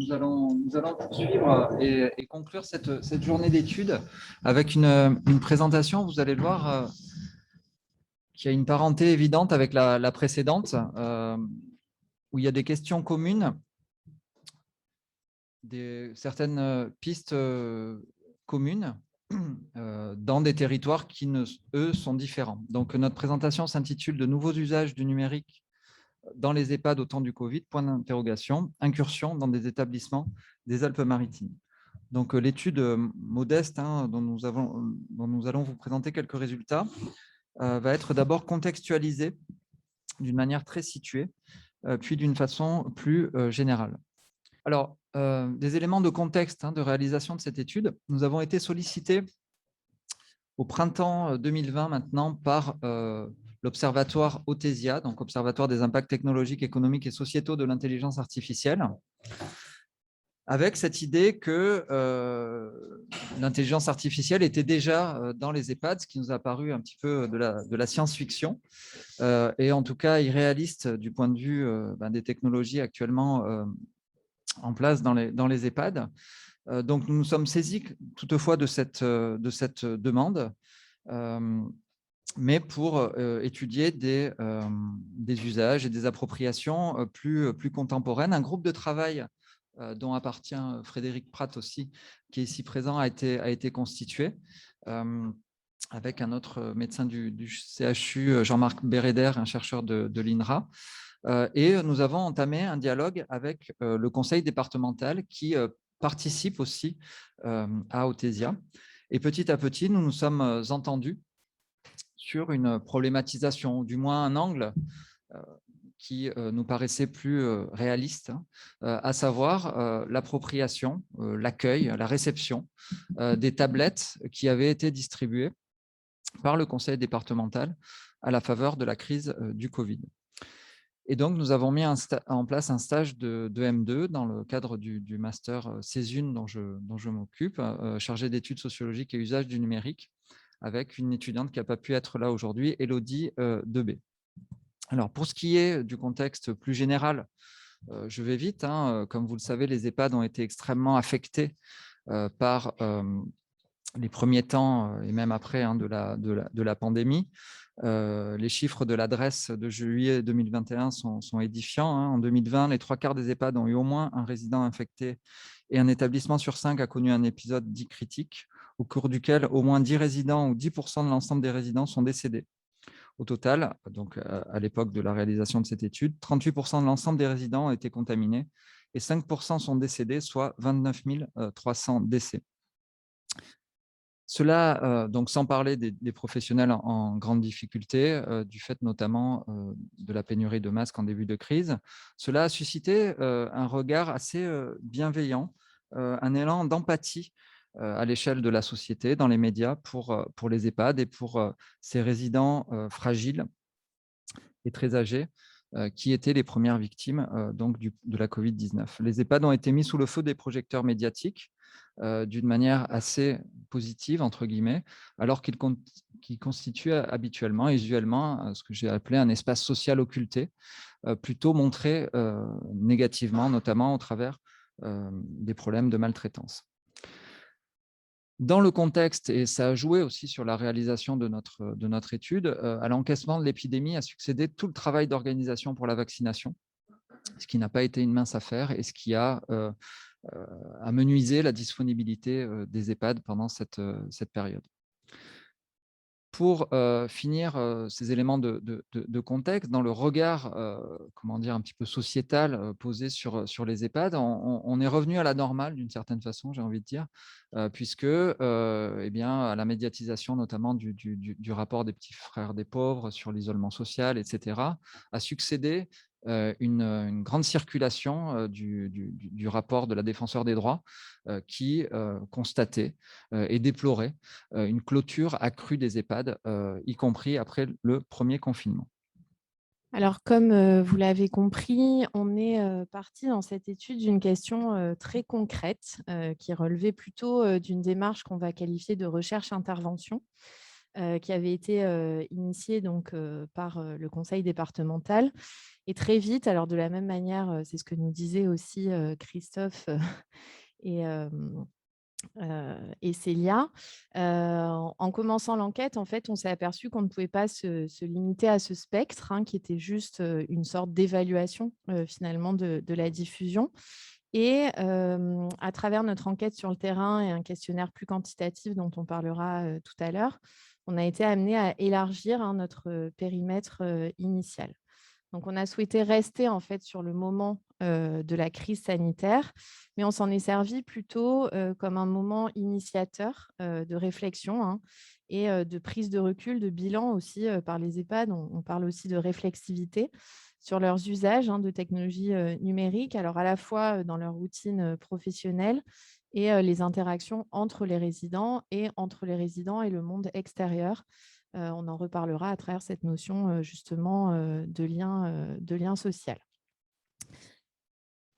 nous allons poursuivre et conclure cette journée d'études avec une présentation, vous allez le voir, qui a une parenté évidente avec la précédente, où il y a des questions communes, certaines pistes communes dans des territoires qui, eux, sont différents. Donc, notre présentation s'intitule « De nouveaux usages du numérique dans les EHPAD au temps du Covid, point d'interrogation, incursion dans des établissements des Alpes-Maritimes ». Donc, l'étude modeste dont nous allons vous présenter quelques résultats va être d'abord contextualisée d'une manière très située, puis d'une façon plus générale. Alors, des éléments de contexte de réalisation de cette étude. Nous avons été sollicités au printemps 2020 maintenant par l'Observatoire Othesia, donc Observatoire des impacts technologiques, économiques et sociétaux de l'intelligence artificielle, avec cette idée que l'intelligence artificielle était déjà dans les EHPAD, ce qui nous a paru un petit peu de la science-fiction, et en tout cas irréaliste du point de vue des technologies actuellement en place dans les EHPAD. Donc nous nous sommes saisis toutefois de cette demande, mais pour étudier des usages et des appropriations plus contemporaines. Un groupe de travail dont appartient Frédéric Pratt aussi, qui est ici présent, a été constitué, avec un autre médecin du CHU, Jean-Marc Béréder, un chercheur de l'INRA. Et nous avons entamé un dialogue avec le conseil départemental qui participe aussi à Othesia. Et petit à petit, nous nous sommes entendus sur une problématisation, du moins un angle qui nous paraissait plus réaliste, à savoir l'appropriation, l'accueil, la réception des tablettes qui avaient été distribuées par le conseil départemental à la faveur de la crise du Covid. Et donc, nous avons mis en place un stage de M2 dans le cadre du master CESUN dont je m'occupe, chargé d'études sociologiques et usage du numérique, avec une étudiante qui n'a pas pu être là aujourd'hui, Élodie Debé. Alors, pour ce qui est du contexte plus général, je vais vite. Comme vous le savez, les EHPAD ont été extrêmement affectés par les premiers temps et même après de la pandémie. Les chiffres de l'adresse de juillet 2021 sont édifiants. En 2020, les 3/4 des EHPAD ont eu au moins un résident infecté et un établissement sur 5 a connu un épisode dit critique, au cours duquel au moins 10 résidents ou 10% de l'ensemble des résidents sont décédés. Au total, donc à l'époque de la réalisation de cette étude, 38% de l'ensemble des résidents ont été contaminés et 5% sont décédés, soit 29 300 décès. Cela, donc sans parler des professionnels en grande difficulté, du fait notamment de la pénurie de masques en début de crise, cela a suscité un regard assez bienveillant, un élan d'empathie à l'échelle de la société, dans les médias, pour les EHPAD et pour ces résidents fragiles et très âgés, qui étaient les premières victimes donc de la Covid-19. Les EHPAD ont été mis sous le feu des projecteurs médiatiques d'une manière assez positive, entre guillemets, alors qu'ils constituent habituellement et usuellement ce que j'ai appelé un espace social occulté, plutôt montré négativement, notamment au travers des problèmes de maltraitance. Dans le contexte, et ça a joué aussi sur la réalisation de notre étude, à l'encaissement de l'épidémie a succédé tout le travail d'organisation pour la vaccination, ce qui n'a pas été une mince affaire et ce qui a amenuisé la disponibilité des EHPAD pendant cette période. Pour finir ces éléments de contexte, dans le regard comment dire, un petit peu sociétal posé sur les EHPAD, on est revenu à la normale d'une certaine façon, j'ai envie de dire, puisque eh bien, à la médiatisation notamment du rapport des petits frères des pauvres sur l'isolement social, etc., a succédé une grande circulation du rapport de la Défenseure des droits qui constatait et déplorait une clôture accrue des EHPAD, y compris après le premier confinement. Alors, comme vous l'avez compris, on est parti dans cette étude d'une question très concrète qui relevait plutôt d'une démarche qu'on va qualifier de recherche-intervention. qui avait été initié donc, par le conseil départemental. Et très vite, alors de la même manière, c'est ce que nous disait aussi Christophe et, et Célia, en commençant l'enquête, en fait, on s'est aperçu qu'on ne pouvait pas se limiter à ce spectre, hein, qui était juste une sorte d'évaluation finalement de la diffusion. Et à travers notre enquête sur le terrain et un questionnaire plus quantitatif dont on parlera tout à l'heure, on a été amené à élargir, hein, notre périmètre initial. Donc, on a souhaité rester en fait sur le moment de la crise sanitaire, mais on s'en est servi plutôt comme un moment initiateur de réflexion, hein, et de prise de recul, de bilan aussi par les EHPAD. On parle aussi de réflexivité sur leurs usages, hein, de technologies numériques, alors à la fois dans leur routine professionnelle et les interactions entre les résidents et entre les résidents et le monde extérieur. On en reparlera à travers cette notion justement de lien social.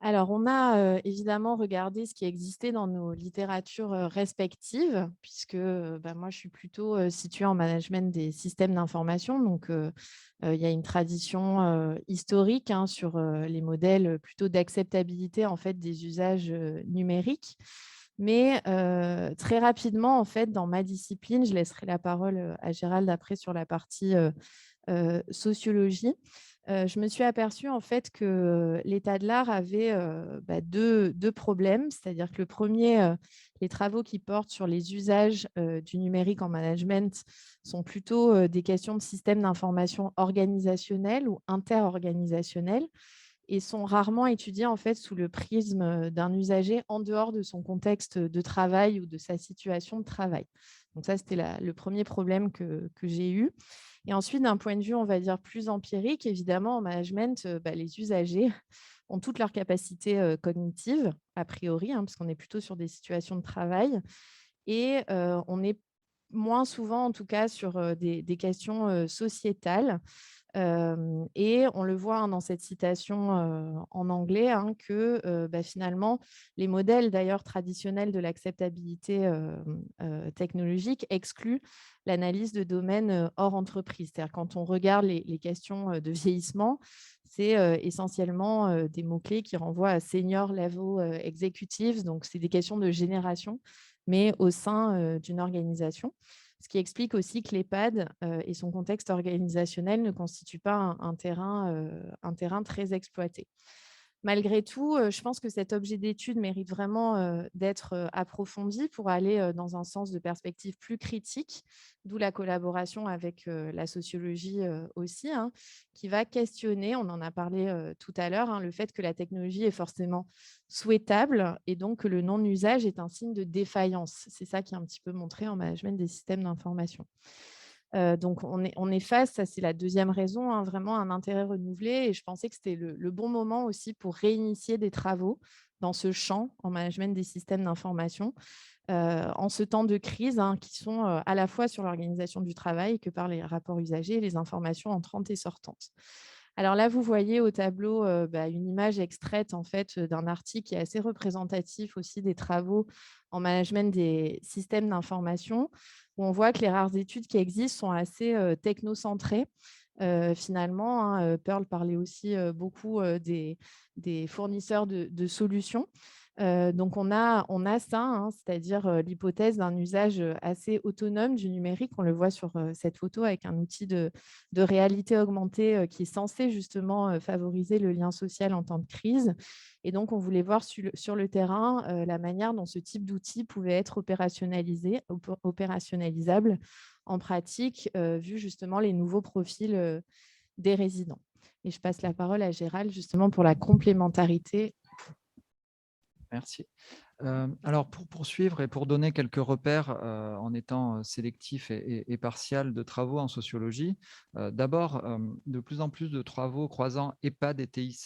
Alors, on a évidemment regardé ce qui existait dans nos littératures respectives, puisque bah, moi, je suis plutôt située en management des systèmes d'information. Donc, il y a une tradition historique, hein, sur les modèles plutôt d'acceptabilité en fait, des usages numériques. Mais très rapidement, en fait, dans ma discipline, je laisserai la parole à Gérald après sur la partie sociologie. Je me suis aperçue en fait que l'état de l'art avait bah, deux problèmes. C'est-à-dire que le premier, les travaux qui portent sur les usages du numérique en management sont plutôt des questions de systèmes d'information organisationnels ou interorganisationnels et sont rarement étudiés en fait sous le prisme d'un usager en dehors de son contexte de travail ou de sa situation de travail. Donc ça, c'était le premier problème que j'ai eu. Et ensuite, d'un point de vue, on va dire, plus empirique, évidemment, en management, bah, les usagers ont toutes leurs capacités cognitives, a priori, hein, parce qu'on est plutôt sur des situations de travail. Et on est moins souvent, en tout cas, sur des questions sociétales. Et on le voit, hein, dans cette citation en anglais, hein, que bah, finalement, les modèles d'ailleurs traditionnels de l'acceptabilité technologique excluent l'analyse de domaines hors entreprise. C'est-à-dire quand on regarde les questions de vieillissement, c'est essentiellement des mots-clés qui renvoient à senior level executives. Donc, c'est des questions de génération, mais au sein d'une organisation. Ce qui explique aussi que l'EHPAD et son contexte organisationnel ne constituent pas un terrain très exploité. Malgré tout, je pense que cet objet d'étude mérite vraiment d'être approfondi pour aller dans un sens de perspective plus critique, d'où la collaboration avec la sociologie aussi, hein, qui va questionner, on en a parlé tout à l'heure, hein, le fait que la technologie est forcément souhaitable et donc que le non-usage est un signe de défaillance. C'est ça qui est un petit peu montré en management des systèmes d'information. Donc on est face, ça c'est la deuxième raison, hein, vraiment un intérêt renouvelé et je pensais que c'était le bon moment aussi pour réinitier des travaux dans ce champ en management des systèmes d'information, en ce temps de crise, hein, qui sont à la fois sur l'organisation du travail que par les rapports usagers et les informations entrantes et sortantes. Alors là, vous voyez au tableau bah, une image extraite en fait d'un article qui est assez représentatif aussi des travaux en management des systèmes d'information, où on voit que les rares études qui existent sont assez technocentrées. Finalement, hein, Pearl parlait aussi beaucoup des fournisseurs de solutions. Donc, on a ça, hein, c'est-à-dire l'hypothèse d'un usage assez autonome du numérique. On le voit sur cette photo avec un outil de réalité augmentée qui est censé justement favoriser le lien social en temps de crise. Et donc, on voulait voir sur le terrain la manière dont ce type d'outil pouvait être opérationnalisable en pratique, vu justement les nouveaux profils des résidents. Et je passe la parole à Gérald justement pour la complémentarité. Merci. Alors, pour poursuivre et pour donner quelques repères en étant sélectif et partial de travaux en sociologie, d'abord, de plus en plus de travaux croisant EHPAD et TIC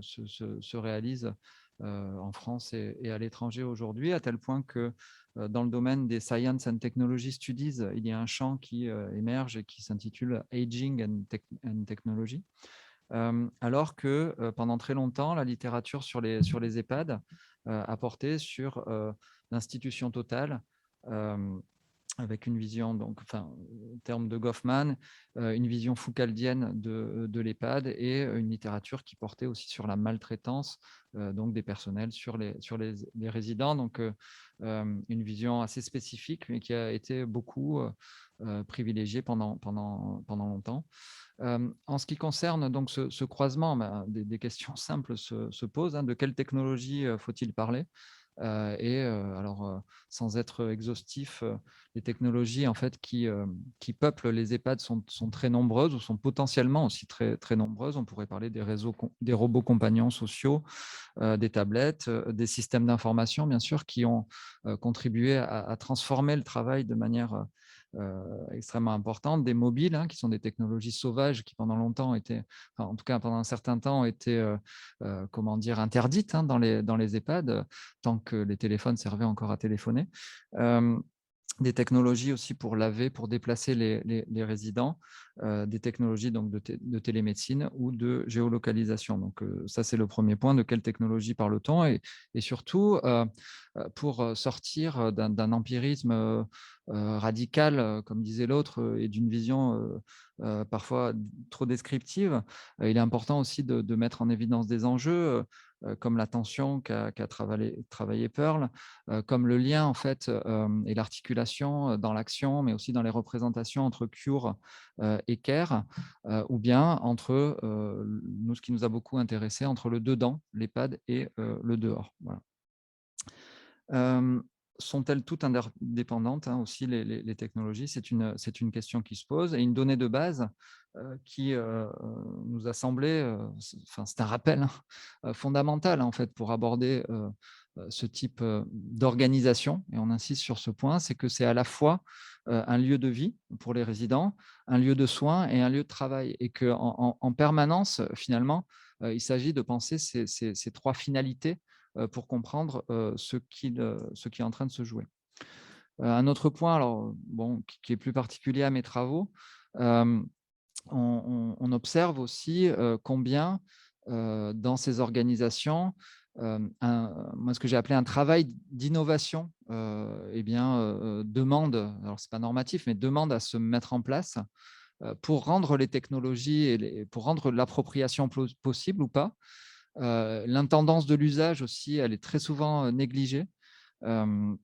se réalisent en France et à l'étranger aujourd'hui, à tel point que dans le domaine des Science and Technology Studies, il y a un champ qui émerge et qui s'intitule Aging and Technology. Alors que pendant très longtemps, la littérature sur les EHPAD a porté sur l'institution totale avec une vision, donc, enfin, en termes de Goffman, une vision foucaldienne de l'EHPAD et une littérature qui portait aussi sur la maltraitance, donc des personnels sur les résidents. Donc, une vision assez spécifique, mais qui a été beaucoup privilégiée pendant longtemps. En ce qui concerne donc ce croisement, ben, des questions simples se posent, hein. De quelle technologie faut-il parler? Alors, sans être exhaustif, les technologies en fait qui peuplent les EHPAD sont très nombreuses ou sont potentiellement aussi très, très nombreuses. On pourrait parler des robots compagnons sociaux, des tablettes, des systèmes d'information bien sûr qui ont contribué à transformer le travail de manière extrêmement importante, des mobiles, hein, qui sont des technologies sauvages qui pendant longtemps étaient, enfin, en tout cas pendant un certain temps étaient, comment dire, interdites, hein, dans les EHPAD, tant que les téléphones servaient encore à téléphoner. Hem Des technologies aussi pour laver, pour déplacer les résidents, des technologies donc de télémédecine ou de géolocalisation. Donc, ça, c'est le premier point. De quelle technologie parle-t-on? Et surtout, pour sortir d'un empirisme radical, comme disait l'autre, et d'une vision parfois trop descriptive, il est important aussi de mettre en évidence des enjeux, comme l'attention qu'a travaillé Pearl, comme le lien en fait, et l'articulation, dans l'action, mais aussi dans les représentations entre cure, et care, ou bien entre, nous, ce qui nous a beaucoup intéressé, entre le dedans, l'EHPAD et le dehors. Voilà. Hem, Sont-elles toutes indépendantes, hein, aussi les technologies? C'est une question qui se pose, et une donnée de base, qui, nous a semblé, enfin, c'est un rappel, hein, fondamental, en fait, pour aborder, ce type, d'organisation, et on insiste sur ce point, c'est que c'est à la fois, un lieu de vie pour les résidents, un lieu de soins et un lieu de travail, et qu'en permanence, finalement, il s'agit de penser ces 3 finalités pour comprendre ce qui est en train de se jouer. Un autre point, alors, bon, qui est plus particulier à mes travaux, hem, on observe aussi combien, dans ces organisations, moi, ce que j'ai appelé un travail d'innovation, eh bien, demande, alors c'est pas normatif, mais demande à se mettre en place, pour rendre les technologies pour rendre l'appropriation possible ou pas. L'intendance de l'usage aussi, elle est très souvent négligée. Hem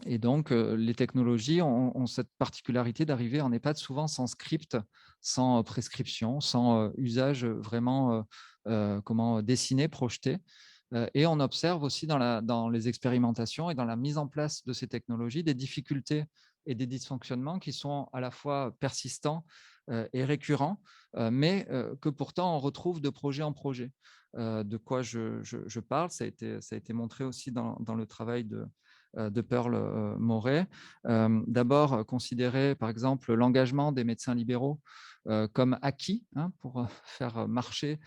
Et donc, les technologies ont cette particularité d'arriver en EHPAD souvent sans script, sans prescription, sans usage vraiment, comment dessiné, projeté. Et on observe aussi dans les expérimentations et dans la mise en place de ces technologies des difficultés et des dysfonctionnements qui sont à la fois persistants et récurrents, mais que pourtant on retrouve de projet en projet. De quoi je parle, ça a été montré aussi dans le travail de Pearl Morey. D'abord, considérer par exemple l'engagement des médecins libéraux comme acquis, hein, pour faire marcher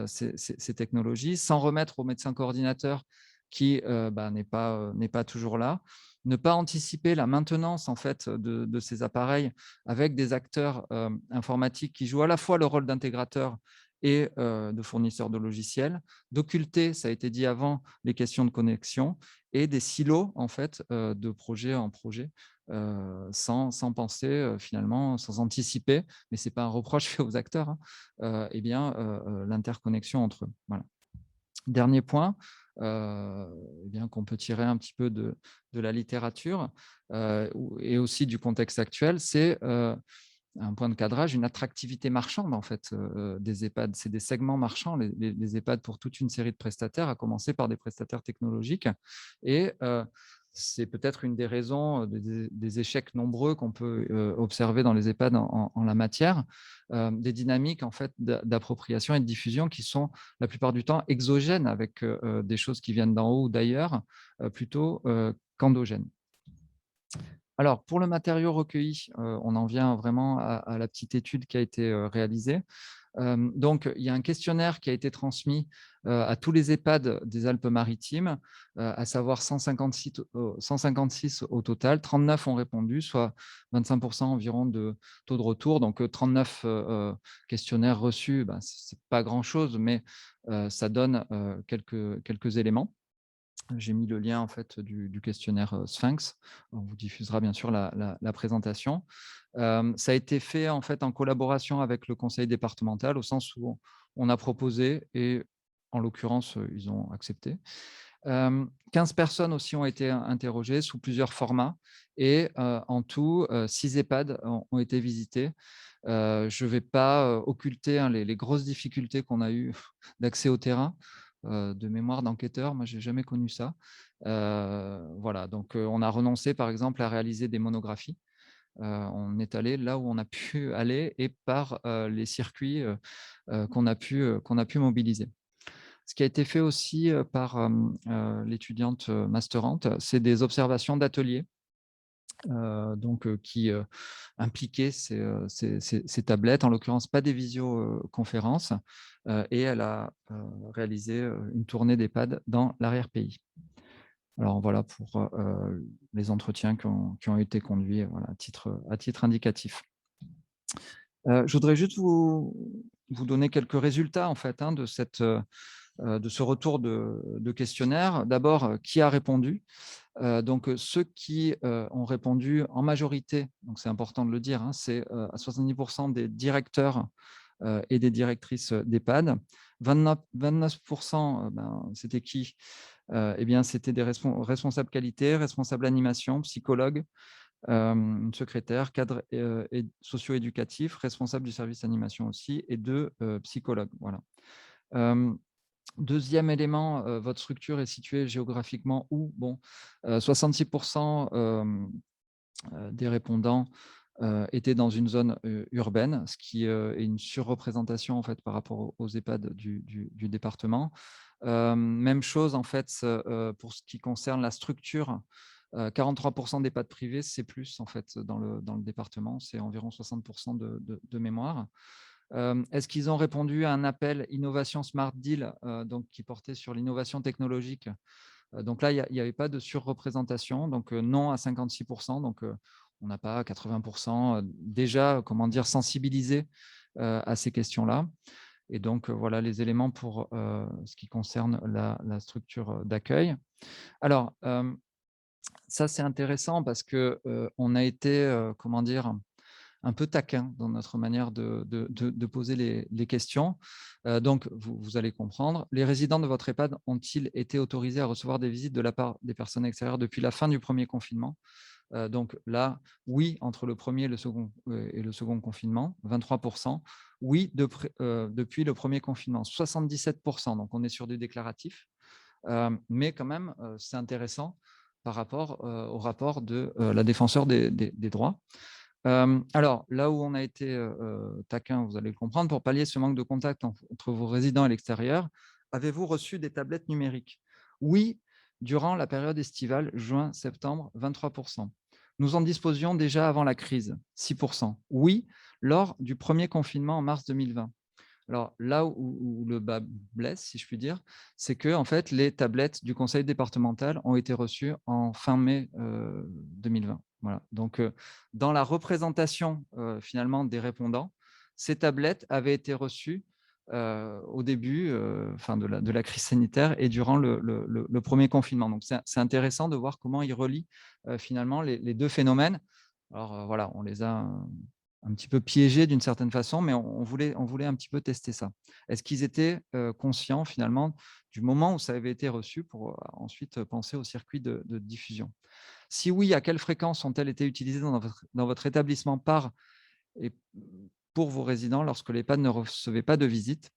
ces technologies, sans remettre au médecin coordinateur qui bah, n'est pas toujours là. Ne pas anticiper la maintenance en fait de ces appareils avec des acteurs informatiques qui jouent à la fois le rôle d'intégrateur et de fournisseurs de logiciels, d'occulter, ça a été dit avant, les questions de connexion, et des silos en fait, de projet en projet, sans penser, finalement, sans anticiper, mais c'est pas un reproche fait aux acteurs, hein, eh bien, l'interconnexion entre eux. Voilà. Dernier point, eh bien, qu'on peut tirer un petit peu de la littérature, et aussi du contexte actuel, c'est, un point de cadrage, une attractivité marchande en fait, des EHPAD. C'est des segments marchands, les EHPAD, pour toute une série de prestataires, à commencer par des prestataires technologiques. Et c'est peut-être une des raisons des échecs nombreux qu'on peut observer dans les EHPAD en la matière, des dynamiques en fait d'appropriation et de diffusion qui sont la plupart du temps exogènes, avec des choses qui viennent d'en haut ou d'ailleurs, plutôt qu'endogènes. Alors, pour le matériau recueilli, on en vient vraiment à la petite étude qui a été réalisée. Donc, il y a un questionnaire qui a été transmis à tous les EHPAD des Alpes-Maritimes, à savoir 156 au total. 39 ont répondu, soit 25% environ de taux de retour. Donc, 39 questionnaires reçus, ben, ce n'est pas grand-chose, mais ça donne quelques éléments. J'ai mis le lien en fait du questionnaire Sphinx. On vous diffusera bien sûr la présentation. Ça a été fait en fait en collaboration avec le conseil départemental, au sens où on a proposé et en l'occurrence, ils ont accepté. 15 personnes aussi ont été interrogées sous plusieurs formats et en tout, 6 EHPAD ont été visités. Je ne vais pas, occulter, hein, les grosses difficultés qu'on a eues d'accès au terrain, de mémoire d'enquêteur. Moi, j'ai jamais connu ça. Voilà, donc on a renoncé, par exemple, à réaliser des monographies. On est allé là où on a pu aller et par, les circuits, qu'on a pu mobiliser. Ce qui a été fait aussi, par, l'étudiante, masterante, c'est des observations d'ateliers, donc qui, impliquaient ces tablettes, en l'occurrence pas des visioconférences, et elle a, réalisé, une tournée d'EHPAD dans l'arrière-pays. Alors voilà pour, les entretiens qui ont été conduits, voilà, à titre indicatif. Je voudrais juste vous donner quelques résultats en fait, hein, de ce retour de questionnaire. D'abord, qui a répondu? Donc, ceux qui, ont répondu en majorité, donc c'est important de le dire, hein, c'est, à 70 des directeurs, et des directrices, d'EHPAD. 29 ben, c'était qui? Eh bien, c'était des responsables qualité, responsables animation, psychologues, une secrétaire, cadre, et socio-éducatif, responsable du service animation aussi et 2 psychologues, voilà. Hem 2e élément, votre structure est située géographiquement où? Bon, 66 des répondants, étaient dans une zone, urbaine, ce qui, est une surreprésentation en fait par rapport aux EHPAD du département. Même chose en fait, pour ce qui concerne la structure, 43 d'EHPAD privés, c'est plus en fait dans le département, c'est environ 60 de mémoire. Est-ce qu'ils ont répondu à un appel innovation Smart Deal, donc qui portait sur l'innovation technologique? Donc là, il y avait pas de surreprésentation, donc non à 56 donc on n'a pas 80 déjà, comment dire, sensibilisés, à ces questions-là et donc voilà les éléments pour, ce qui concerne la structure, d'accueil. Alors, ça, c'est intéressant parce que, on a été, comment dire? Un peu taquin dans notre manière de poser les questions. Donc vous allez comprendre. Les résidents de votre EHPAD ont-ils été autorisés à recevoir des visites de la part des personnes extérieures depuis la fin du premier confinement? Donc là, oui, entre le premier et le second confinement, 23. Oui, depuis le premier confinement, 77. Donc on est sur du déclaratif. Mais quand même, c'est intéressant par rapport, au rapport de, la défenseure des droits. Alors, là où on a été, taquin, vous allez le comprendre, pour pallier ce manque de contact entre vos résidents et l'extérieur, avez-vous reçu des tablettes numériques? Oui, durant la période estivale, juin-septembre, 23. Nous en disposions déjà avant la crise, 6. Oui, lors du premier confinement en mars 2020. Alors là où le bât blesse, si je puis dire, c'est que en fait, les tablettes du conseil départemental ont été reçues en fin mai, 2020. Voilà, donc dans la représentation, finalement des répondants, ces tablettes avaient été reçues, au début, enfin de la crise sanitaire et durant le 1er confinement. Donc c'est intéressant de voir comment ils relient, finalement les 2 phénomènes. Alors, voilà, on les a un petit peu piégés d'une certaine façon, mais on voulait un petit peu tester ça. Est-ce qu'ils étaient, conscients finalement du moment où ça avait été reçu pour, ensuite, penser au circuit de diffusion? Si oui, à quelle fréquence ont-elles été utilisées dans votre établissement par et pour vos résidents lorsque l'EHPAD ne recevait pas de visite?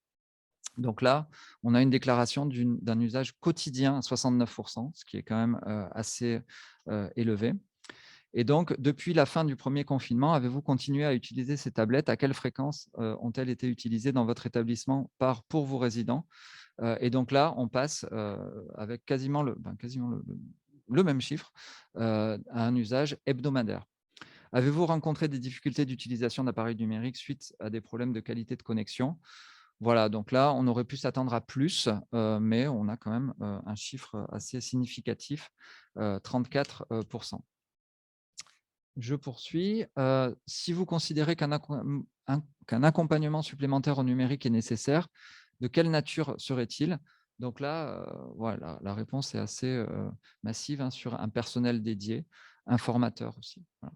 Donc là, on a une déclaration d'un usage quotidien à 69 ce qui est quand même, assez, élevé. Et donc, depuis la fin du premier confinement, avez-vous continué à utiliser ces tablettes? À quelle fréquence, ont-elles été utilisées dans votre établissement pour vos résidents? Et donc là, on passe, avec quasiment le même chiffre, à un usage hebdomadaire. Avez-vous rencontré des difficultés d'utilisation d'appareils numériques suite à des problèmes de qualité de connexion? Voilà, donc là, on aurait pu s'attendre à plus, mais on a quand même, un chiffre assez significatif, 34. Je poursuis. Si vous considérez qu'un accompagnement supplémentaire au numérique est nécessaire, de quelle nature serait-il? Donc là, voilà, la réponse est assez massive, hein, sur un personnel dédié, un formateur aussi. Voilà.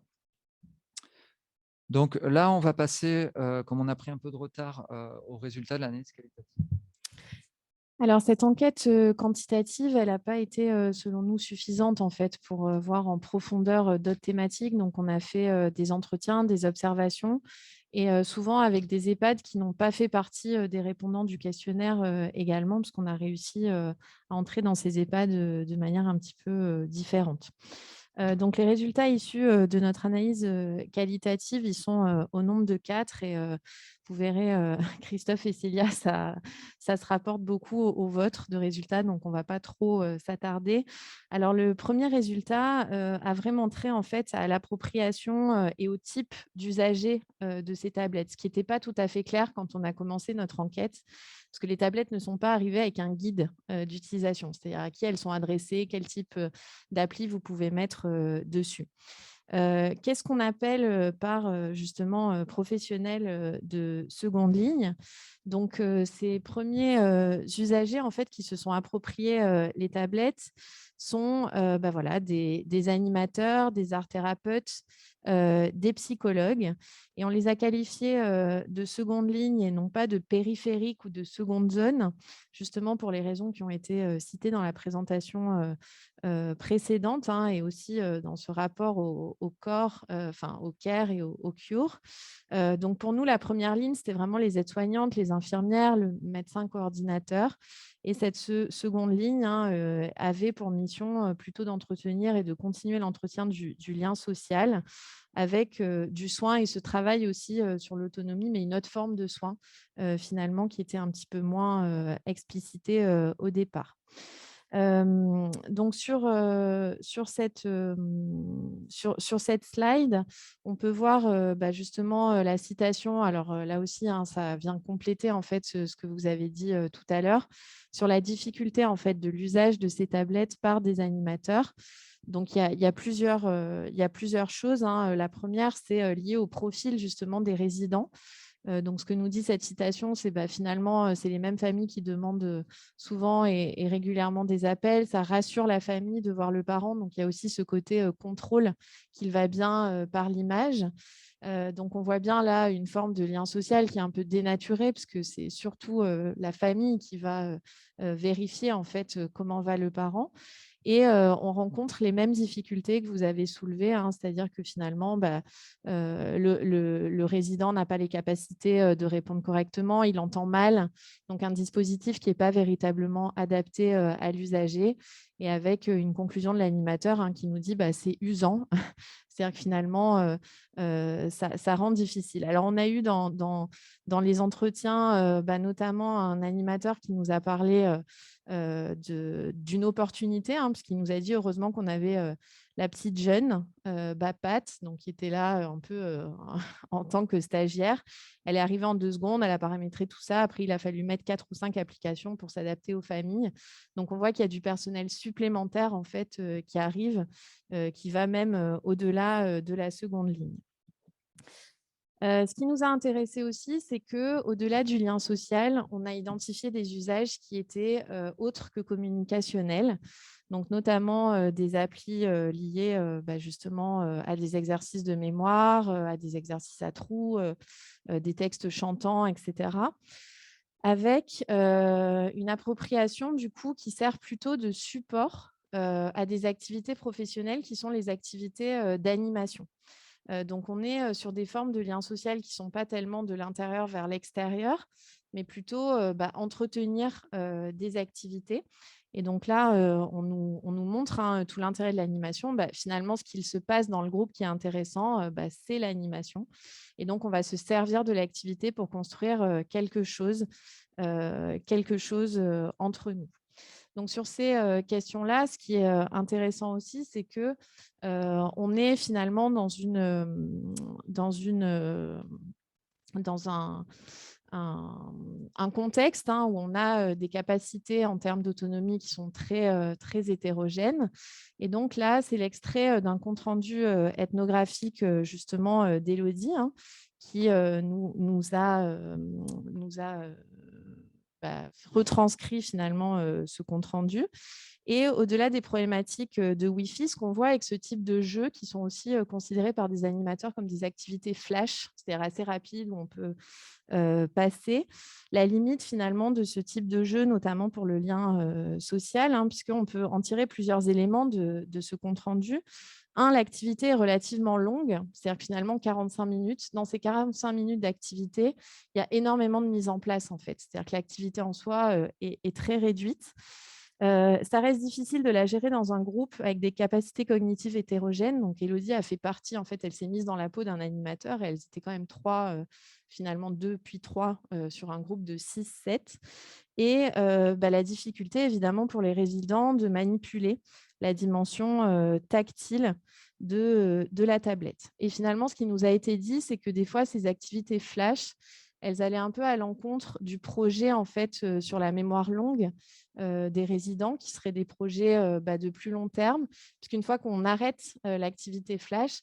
Donc là, on va passer, comme on a pris un peu de retard, aux résultats de l'analyse qualitative. Alors cette enquête, quantitative, elle n'a pas été, selon nous, suffisante en fait pour, voir en profondeur, d'autres thématiques. Donc on a fait, des entretiens, des observations et souvent avec des EHPAD qui n'ont pas fait partie, des répondants du questionnaire, également, parce qu'on a réussi, à entrer dans ces EHPAD, de manière un petit peu, différente. Donc les résultats issus, de notre analyse, qualitative, ils sont, au nombre de 4 et vous verrez, Christophe et Célia, ça se rapporte beaucoup au vôtre de résultats, donc on ne va pas trop, s'attarder. Alors le premier résultat, a vraiment trait en fait à l'appropriation, et au type d'usager, de ces tablettes, ce qui n'était pas tout à fait clair quand on a commencé notre enquête, parce que les tablettes ne sont pas arrivées avec un guide, d'utilisation, c'est-à-dire à qui elles sont adressées, quel type, d'appli vous pouvez mettre, dessus. Qu'est-ce qu'on appelle, par, justement, professionnels, de seconde ligne? Donc, ces premiers usagers, en fait, qui se sont appropriés, les tablettes sont, bah, voilà, des animateurs, des art thérapeutes, des psychologues et on les a qualifiés, de seconde ligne et non pas de périphérique ou de seconde zone, justement pour les raisons qui ont été, citées dans la présentation, précédente, hein, et aussi, dans ce rapport au corps, enfin au care et au cure. Donc pour nous, la première ligne, c'était vraiment les aides-soignantes, les infirmières, le médecin coordinateur et cette seconde ligne, hein, avait pour mission, plutôt d'entretenir et de continuer l'entretien du lien social avec, du soin et ce travail aussi, sur l'autonomie, mais une autre forme de soin, finalement qui était un petit peu moins, explicitée, au départ. Donc sur cette slide, on peut voir, bah, justement, la citation. Alors, là aussi, hein, ça vient compléter en fait ce que vous avez dit, tout à l'heure, sur la difficulté en fait de l'usage de ces tablettes par des animateurs. Donc il y a plusieurs choses, hein. La première, c'est, lié au profil justement des résidents. Donc ce que nous dit cette citation, c'est, bah, finalement, c'est les mêmes familles qui demandent, souvent et régulièrement des appels. Ça rassure la famille de voir le parent, donc il y a aussi ce côté, contrôle qu'il va bien, par l'image. Donc on voit bien là une forme de lien social qui est un peu dénaturé parce que c'est surtout, la famille qui va, vérifier en fait, comment va le parent et on rencontre les mêmes difficultés que vous avez soulevées, hein. C'est-à-dire que finalement, bah, le résident n'a pas les capacités, de répondre correctement, il entend mal, donc un dispositif qui est pas véritablement adapté, à l'usager et avec, une conclusion de l'animateur, hein, qui nous dit: «Bah, c'est usant». C'est-à-dire que finalement, ça rend difficile. Alors on a eu dans les entretiens, bah, notamment un animateur qui nous a parlé, d'une opportunité, hein, parce qu'il nous a dit heureusement qu'on avait, la petite jeune, Bapat, donc qui était là, un peu, en tant que stagiaire. Elle est arrivée en 2 secondes, elle a paramétré tout ça. Après, il a fallu mettre 4 ou 5 applications pour s'adapter aux familles. Donc on voit qu'il y a du personnel supplémentaire en fait, qui arrive, qui va même, au-delà, de la seconde ligne. Ce qui nous a intéressés aussi, c'est que au delà du lien social, on a identifié des usages qui étaient, autres que communicationnels. Donc notamment, des applis, liées, bah, justement, à des exercices de mémoire, à des exercices à trous, des textes chantants et cetera. Avec, une appropriation du coup qui sert plutôt de support, à des activités professionnelles qui sont les activités, d'animation. Donc on est, sur des formes de lien social qui ne sont pas tellement de l'intérieur vers l'extérieur, mais plutôt, bah, entretenir, des activités et donc là, on nous montre, hein, tout l'intérêt de l'animation. Bah, finalement, ce qu'il se passe dans le groupe qui est intéressant, bah, c'est l'animation et donc on va se servir de l'activité pour construire, quelque chose, entre nous. Donc sur ces, questions-là, ce qui est, intéressant aussi, c'est que, on est finalement dans un contexte, hein, où on a, des capacités en termes d'autonomie qui sont très, très hétérogènes et donc là, c'est l'extrait, d'un compte rendu, ethnographique, justement, d'Élodie, hein, qui, nous a retranscrit finalement ce compte rendu. Et au-delà des problématiques de Wi-Fi, ce qu'on voit avec ce type de jeux qui sont aussi considérés par des animateurs comme des activités flash, c'est-à-dire assez rapides où on peut passer, la limite finalement de ce type de jeu, notamment pour le lien social, hein, puisqu'on peut en tirer plusieurs éléments de ce compte rendu. Un, l'activité est relativement longue, c'est-à-dire que finalement 45 minutes. Dans ces 45 minutes d'activité, il y a énormément de mise en place en fait. C'est-à-dire que l'activité en soi est très réduite. Ça reste difficile de la gérer dans un groupe avec des capacités cognitives hétérogènes. Donc, Élodie a fait partie, en fait, elle s'est mise dans la peau d'un animateur et elles étaient quand même 3, finalement 2 puis 3 sur un groupe de 6-7. Et la difficulté, évidemment, pour les résidents de manipuler la dimension tactile de la tablette. Et finalement, ce qui nous a été dit, c'est que des fois, ces activités flash, elles allaient un peu à l'encontre du projet en fait sur la mémoire longue des résidents, qui seraient des projets de plus long terme, puisqu'une fois qu'on arrête l'activité flash,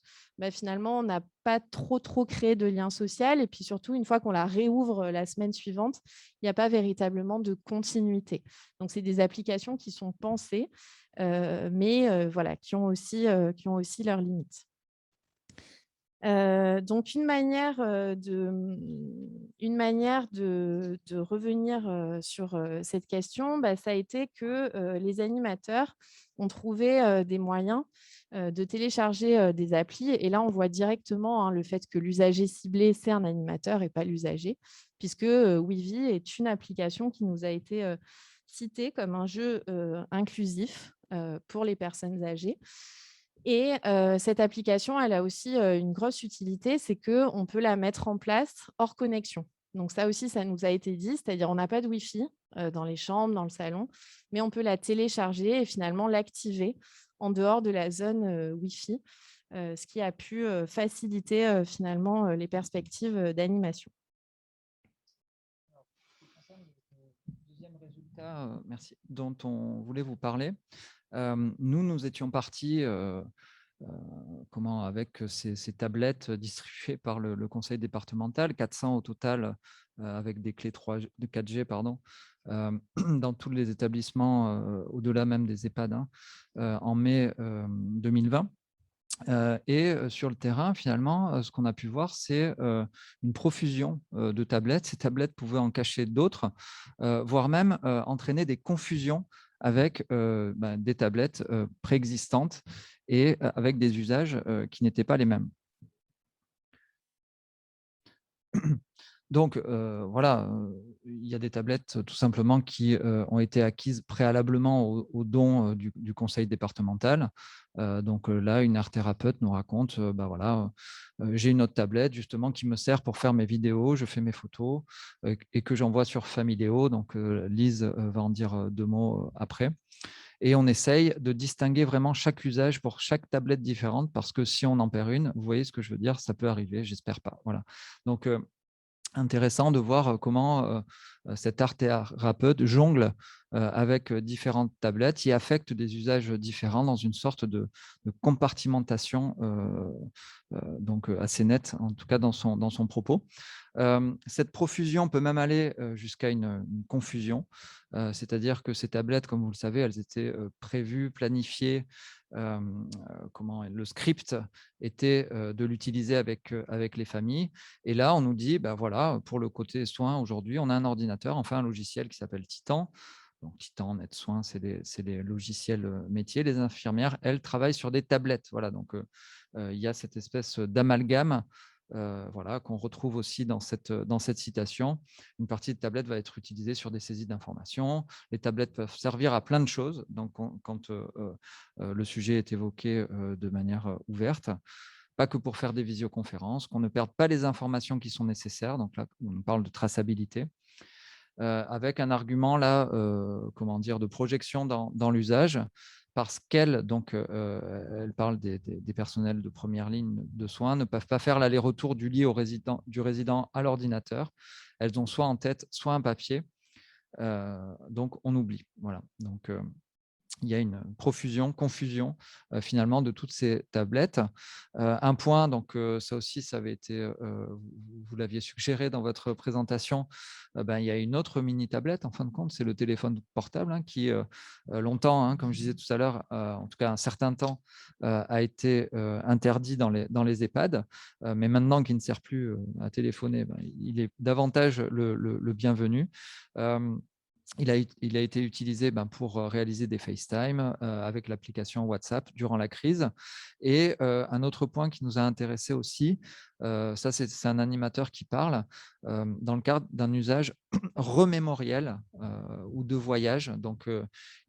finalement, on n'a pas trop créé de lien social. Et puis surtout, une fois qu'on la réouvre la semaine suivante, il n'y a pas véritablement de continuité. Donc, c'est des applications qui sont pensées, mais voilà, qui ont aussi leurs limites. Donc une manière de revenir, sur, cette question, ça a été que, les animateurs ont trouvé, des moyens, de télécharger, des applis et là, on voit directement, hein, le fait que l'usager ciblé, c'est un animateur et pas l'usager puisque, Wivi est une application qui nous a été, citée comme un jeu, inclusif, pour les personnes âgées. Et cette application, elle a aussi, une grosse utilité, c'est qu'on peut la mettre en place hors connexion. Donc ça aussi, ça nous a été dit, c'est-à-dire on n'a pas de Wi-Fi, dans les chambres, dans le salon, mais on peut la télécharger et finalement l'activer en dehors de la zone, Wi-Fi, ce qui a pu, faciliter, finalement, les perspectives, d'animation. Ce qui concerne le deuxième résultat, merci, dont on voulait vous parler, nous étions partis avec ces tablettes distribuées par le conseil départemental, 400 au total, avec des clés 3G, de 4G, pardon, dans tous les établissements, au-delà même des EHPAD, hein, en mai 2020. Et sur le terrain, finalement, ce qu'on a pu voir, c'est une profusion de tablettes. Ces tablettes pouvaient en cacher d'autres, voire même entraîner des confusions avec des tablettes préexistantes et avec des usages qui n'étaient pas les mêmes. Donc voilà, il y a des tablettes tout simplement qui ont été acquises préalablement au don du conseil départemental. Donc là, une art thérapeute nous raconte, voilà, j'ai une autre tablette justement qui me sert pour faire mes vidéos, je fais mes photos et que j'envoie sur Familéo. Donc Lise va en dire 2 mots après. Et on essaye de distinguer vraiment chaque usage pour chaque tablette différente parce que si on en perd une, vous voyez ce que je veux dire, ça peut arriver, j'espère pas. Voilà. Donc intéressant de voir comment cet art thérapeute jongle avec différentes tablettes qui affectent des usages différents dans une sorte de compartimentation donc assez nette, en tout cas dans son propos. Cette profusion peut même aller jusqu'à une confusion, c'est-à-dire que ces tablettes, comme vous le savez, elles étaient prévues, planifiées. Le script était de l'utiliser avec les familles. Et là, on nous dit, voilà, pour le côté soins, aujourd'hui, on a un ordinateur, enfin un logiciel qui s'appelle Titan. Donc, Titan, NetSoins, c'est des logiciels métiers. Les infirmières, elles, travaillent sur des tablettes. Voilà, donc il y a cette espèce d'amalgame voilà, qu'on retrouve aussi dans cette citation. Une partie de tablette va être utilisée sur des saisies d'informations. Les tablettes peuvent servir à plein de choses. Donc, quand le sujet est évoqué de manière ouverte, pas que pour faire des visioconférences, qu'on ne perde pas les informations qui sont nécessaires. Donc là, on parle de traçabilité. Avec un argument là, de projection dans l'usage, parce qu'elles, donc, elle parle des personnels de première ligne de soins, ne peuvent pas faire l'aller-retour du lit du résident à l'ordinateur. Elles ont soit en tête, soit un papier. Donc, on oublie. Voilà. Donc, il y a une profusion, confusion finalement de toutes ces tablettes. Un point, donc ça aussi, ça avait été, vous l'aviez suggéré dans votre présentation, ben, il y a une autre mini tablette en fin de compte, c'est le téléphone portable hein, qui longtemps, hein, comme je disais tout à l'heure, en tout cas un certain temps, a été interdit dans les EHPAD, mais maintenant qu'il ne sert plus à téléphoner, ben, il est davantage le bienvenu. Euh, il a été utilisé ben, pour réaliser des FaceTime avec l'application WhatsApp durant la crise. Et un autre point qui nous a intéressé aussi, ça c'est un animateur qui parle dans le cadre d'un usage remémoriel ou de voyage. Donc,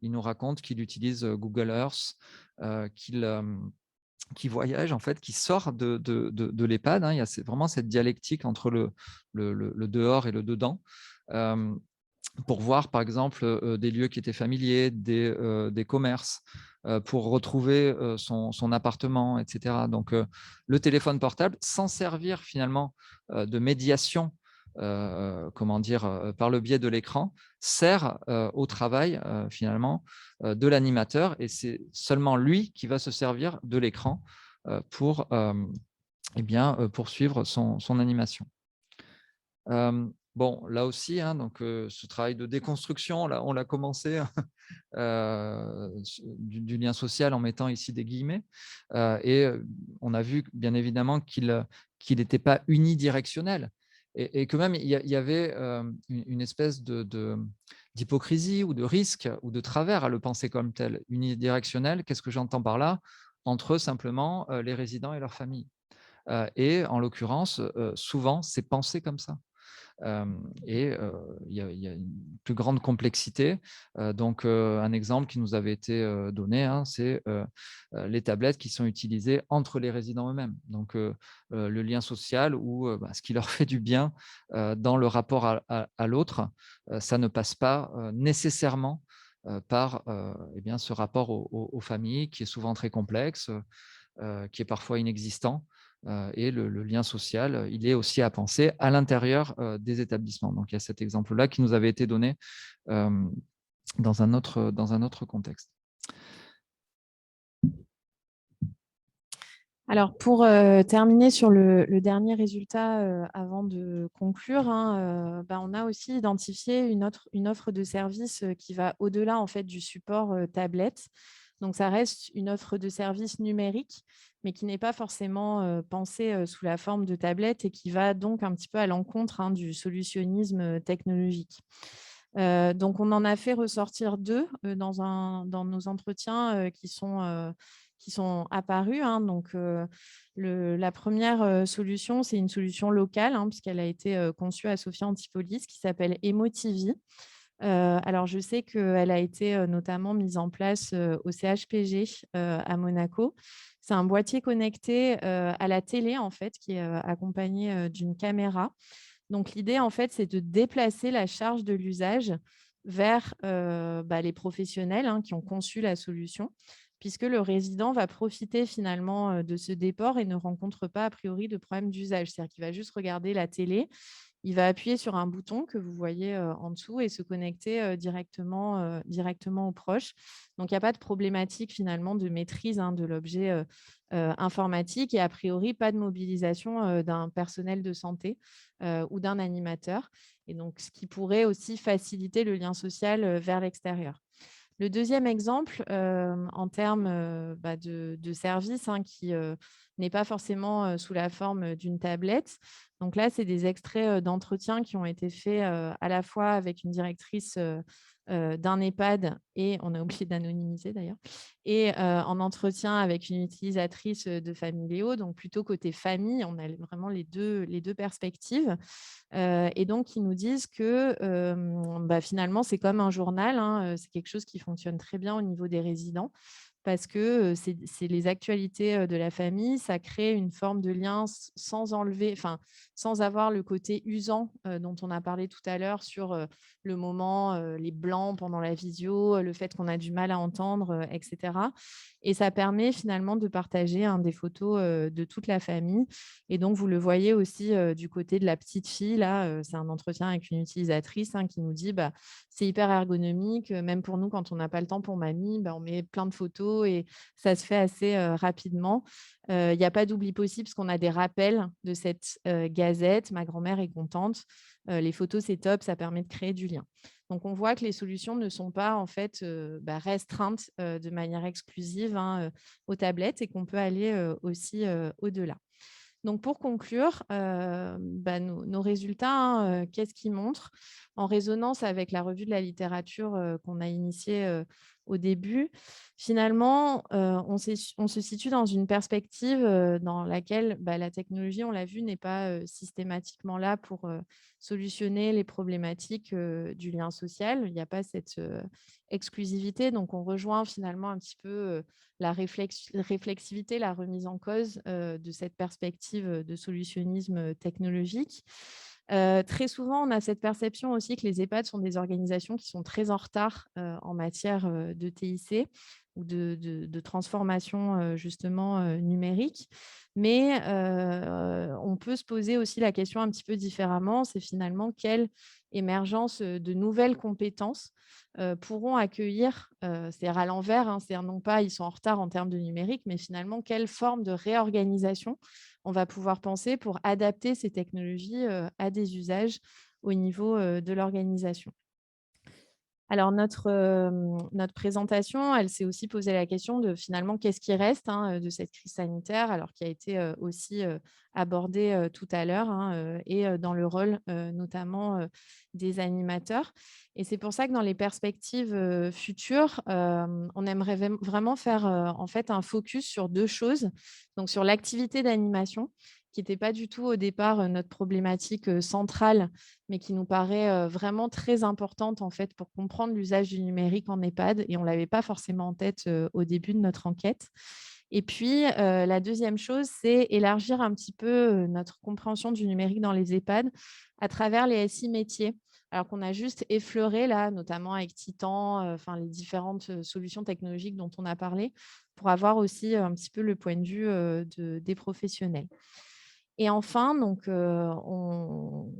il nous raconte qu'il utilise Google Earth, qu'il voyage, en fait, qui sort de l'EHPAD. Hein. Il y a vraiment cette dialectique entre le dehors et le dedans. Euh, pour voir, par exemple, des lieux qui étaient familiers, des commerces, pour retrouver son appartement, etc. Donc, le téléphone portable, sans servir finalement de médiation, comment dire, par le biais de l'écran, sert au travail finalement de l'animateur, et c'est seulement lui qui va se servir de l'écran pour eh bien, poursuivre son animation. Bon, là aussi, hein, donc, ce travail de déconstruction, là, on l'a commencé du lien social en mettant ici des guillemets. Et on a vu bien évidemment qu'il n'était pas unidirectionnel et que même il y avait une espèce d'hypocrisie ou de risque ou de travers à le penser comme tel. Unidirectionnel, qu'est-ce que j'entends par là? Entre simplement les résidents et leurs familles. Et en l'occurrence, souvent, c'est pensé comme ça. Et il y a une plus grande complexité. Donc, un exemple qui nous avait été donné, hein, c'est les tablettes qui sont utilisées entre les résidents eux-mêmes. Donc, le lien social ou bah, ce qui leur fait du bien dans le rapport à l'autre, ça ne passe pas nécessairement par eh bien, ce rapport aux familles qui est souvent très complexe, qui est parfois inexistant. Et le lien social, il est aussi à penser à l'intérieur des établissements. Donc, il y a cet exemple-là qui nous avait été donné dans un autre contexte. Alors, pour terminer sur le dernier résultat, avant de conclure, hein, on a aussi identifié une offre de service qui va au-delà en fait, du support tablette. Donc, ça reste une offre de service numérique, mais qui n'est pas forcément pensée sous la forme de tablette et qui va donc un petit peu à l'encontre hein, du solutionnisme technologique. Donc, on en a fait ressortir deux dans nos entretiens qui sont apparus. Hein. Donc, la première solution, c'est une solution locale, hein, puisqu'elle a été conçue à Sophia Antipolis, qui s'appelle Emotivi. Alors, je sais qu'elle a été notamment mise en place au CHPG à Monaco. C'est un boîtier connecté à la télé, en fait, qui est accompagné d'une caméra. Donc, l'idée, en fait, c'est de déplacer la charge de l'usage vers les professionnels hein, qui ont conçu la solution, puisque le résident va profiter finalement de ce déport et ne rencontre pas a priori de problème d'usage. C'est-à-dire qu'il va juste regarder la télé, il va appuyer sur un bouton que vous voyez en dessous et se connecter directement aux proches. Donc, il n'y a pas de problématique finalement de maîtrise hein, de l'objet informatique et a priori pas de mobilisation d'un personnel de santé ou d'un animateur. Et donc, ce qui pourrait aussi faciliter le lien social vers l'extérieur. Le deuxième exemple, en termes de service hein, qui n'est pas forcément sous la forme d'une tablette. Donc là, c'est des extraits d'entretiens qui ont été faits à la fois avec une directrice d'un EHPAD, et on a oublié d'anonymiser d'ailleurs, et en entretien avec une utilisatrice de Familéo, donc plutôt côté famille, on a vraiment les deux perspectives. Et donc, ils nous disent que finalement, c'est comme un journal, hein, c'est quelque chose qui fonctionne très bien au niveau des résidents parce que c'est les actualités de la famille, ça crée une forme de lien sans enlever, enfin, sans avoir le côté usant dont on a parlé tout à l'heure sur le moment, les blancs pendant la visio, le fait qu'on a du mal à entendre, etc. Et ça permet finalement de partager, hein, des photos de toute la famille. Et donc, vous le voyez aussi du côté de la petite fille, là, c'est un entretien avec une utilisatrice, hein, qui nous dit bah, c'est hyper ergonomique, même pour nous, quand on n'a pas le temps pour mamie, bah, on met plein de photos et ça se fait assez rapidement. Il y a pas d'oubli possible parce qu'on a des rappels de cette gazette. Ma grand-mère est contente. Les photos, c'est top, ça permet de créer du lien. Donc, on voit que les solutions ne sont pas en fait bah, restreintes de manière exclusive, hein, aux tablettes et qu'on peut aller aussi au-delà. Donc, pour conclure, bah, nos résultats, hein, qu'est-ce qu'ils montrent? En résonance avec la revue de la littérature qu'on a initiée au début, finalement, on se situe dans une perspective dans laquelle bah, la technologie, on l'a vu, n'est pas systématiquement là pour solutionner les problématiques du lien social. Il n'y a pas cette exclusivité. Donc, on rejoint finalement un petit peu la réflexivité, la remise en cause de cette perspective de solutionnisme technologique. Très souvent, on a cette perception aussi que les EHPAD sont des organisations qui sont très en retard en matière de TIC ou de transformation justement numérique. Mais on peut se poser aussi la question un petit peu différemment, c'est finalement quelle émergence de nouvelles compétences pourront accueillir, c'est-à-dire à l'envers, hein, c'est-à-dire non pas ils sont en retard en termes de numérique, mais finalement quelle forme de réorganisation on va pouvoir penser pour adapter ces technologies à des usages au niveau de l'organisation. Alors notre présentation, elle s'est aussi posé la question de finalement qu'est-ce qui reste, hein, de cette crise sanitaire, alors qui a été aussi abordée tout à l'heure, hein, et dans le rôle notamment des animateurs. Et c'est pour ça que dans les perspectives futures, on aimerait vraiment faire en fait un focus sur deux choses. Donc sur l'activité d'animation, qui n'était pas du tout au départ notre problématique centrale, mais qui nous paraît vraiment très importante en fait pour comprendre l'usage du numérique en EHPAD et on ne l'avait pas forcément en tête au début de notre enquête. Et puis, la deuxième chose, c'est élargir un petit peu notre compréhension du numérique dans les EHPAD à travers les SI métiers. Alors qu'on a juste effleuré là, notamment avec Titan, enfin les différentes solutions technologiques dont on a parlé, pour avoir aussi un petit peu le point de vue des professionnels. Et enfin, donc, on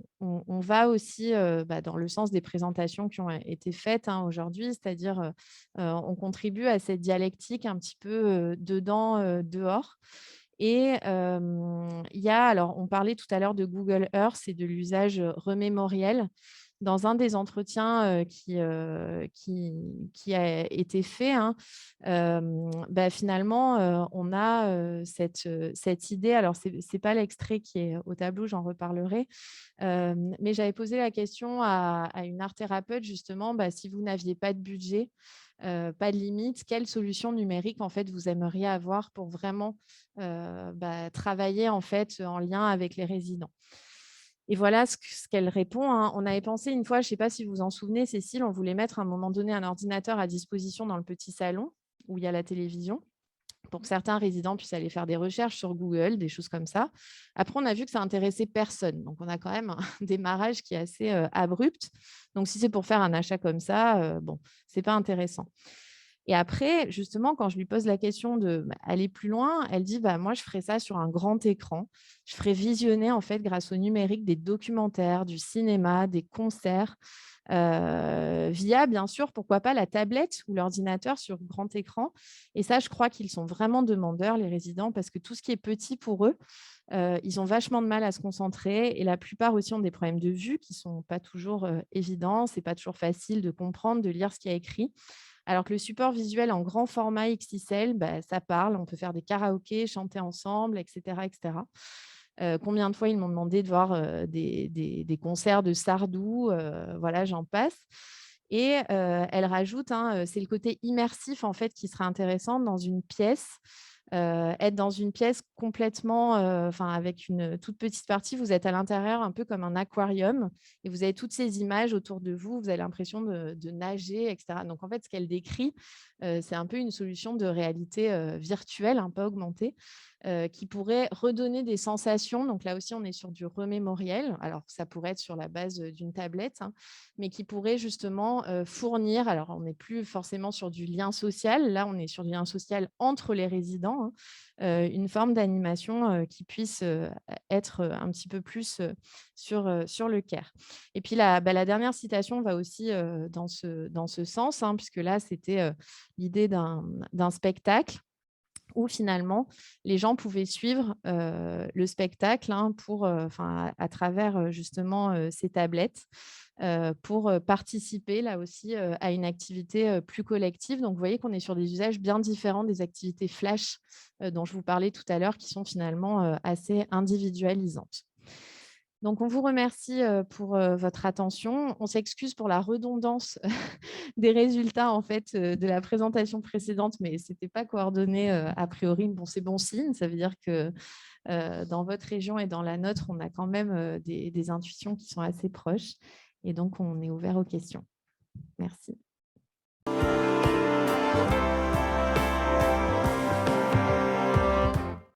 va aussi bah, dans le sens des présentations qui ont été faites, hein, aujourd'hui, c'est-à-dire on contribue à cette dialectique un petit peu dedans, dehors. Et il y a, alors, on parlait tout à l'heure de Google Earth et de l'usage remémoriel. Dans un des entretiens qui a été fait, hein, bah, finalement, on a cette idée. Alors, ce n'est pas l'extrait qui est au tableau, j'en reparlerai. Mais j'avais posé la question à une art thérapeute, justement, bah, si vous n'aviez pas de budget, pas de limite, quelle solution numérique en fait, vous aimeriez avoir pour vraiment bah, travailler en fait, en lien avec les résidents. Et voilà ce qu'elle répond, hein. On avait pensé une fois, je ne sais pas si vous vous en souvenez, Cécile, on voulait mettre à un moment donné un ordinateur à disposition dans le petit salon où il y a la télévision pour que certains résidents puissent aller faire des recherches sur Google, des choses comme ça. Après, on a vu que ça intéressait personne. Donc, on a quand même un démarrage qui est assez abrupt. Donc, si c'est pour faire un achat comme ça, bon, ce n'est pas intéressant. Et après, justement, quand je lui pose la question de bah, aller plus loin, elle dit bah, moi, je ferais ça sur un grand écran. Je ferais visionner, en fait, grâce au numérique, des documentaires, du cinéma, des concerts, via, bien sûr, pourquoi pas la tablette ou l'ordinateur sur grand écran. Et ça, je crois qu'ils sont vraiment demandeurs, les résidents, parce que tout ce qui est petit pour eux, ils ont vachement de mal à se concentrer. Et la plupart aussi ont des problèmes de vue qui ne sont pas toujours évidents. Ce n'est pas toujours facile de comprendre, de lire ce qui est écrit. Alors que le support visuel en grand format XXL, bah, ça parle, on peut faire des karaokés, chanter ensemble, etc. etc. Combien de fois ils m'ont demandé de voir des concerts de Sardou, voilà, j'en passe. Et elle rajoute, hein, c'est le côté immersif en fait qui sera intéressant dans une pièce. Être dans une pièce complètement, enfin avec une toute petite partie, vous êtes à l'intérieur un peu comme un aquarium et vous avez toutes ces images autour de vous, vous avez l'impression de nager et cetera. Donc en fait, ce qu'elle décrit, c'est un peu une solution de réalité, virtuelle, un peu augmentée, qui pourrait redonner des sensations. Donc là aussi, on est sur du remémoriel. Alors ça pourrait être sur la base, d'une tablette, hein, mais qui pourrait justement, fournir, alors on n'est plus forcément sur du lien social, là on est sur du lien social entre les résidents, hein, une forme d'animation, qui puisse, être, un petit peu plus, sur le care. Et puis la dernière citation va aussi, dans ce sens, hein, puisque là c'était, l'idée d'un spectacle où finalement les gens pouvaient suivre, le spectacle, hein, pour, enfin à travers, justement, ces tablettes, pour, participer là aussi, à une activité, plus collective. Donc vous voyez qu'on est sur des usages bien différents des activités flash, dont je vous parlais tout à l'heure, qui sont finalement, assez individualisantes. Donc on vous remercie, pour, votre attention. On s'excuse pour la redondance des résultats en fait, de la présentation précédente, mais c'était pas coordonné, a priori. Bon, c'est bon signe, ça veut dire que, dans votre région et dans la nôtre, on a quand même, des intuitions qui sont assez proches et donc on est ouvert aux questions. Merci.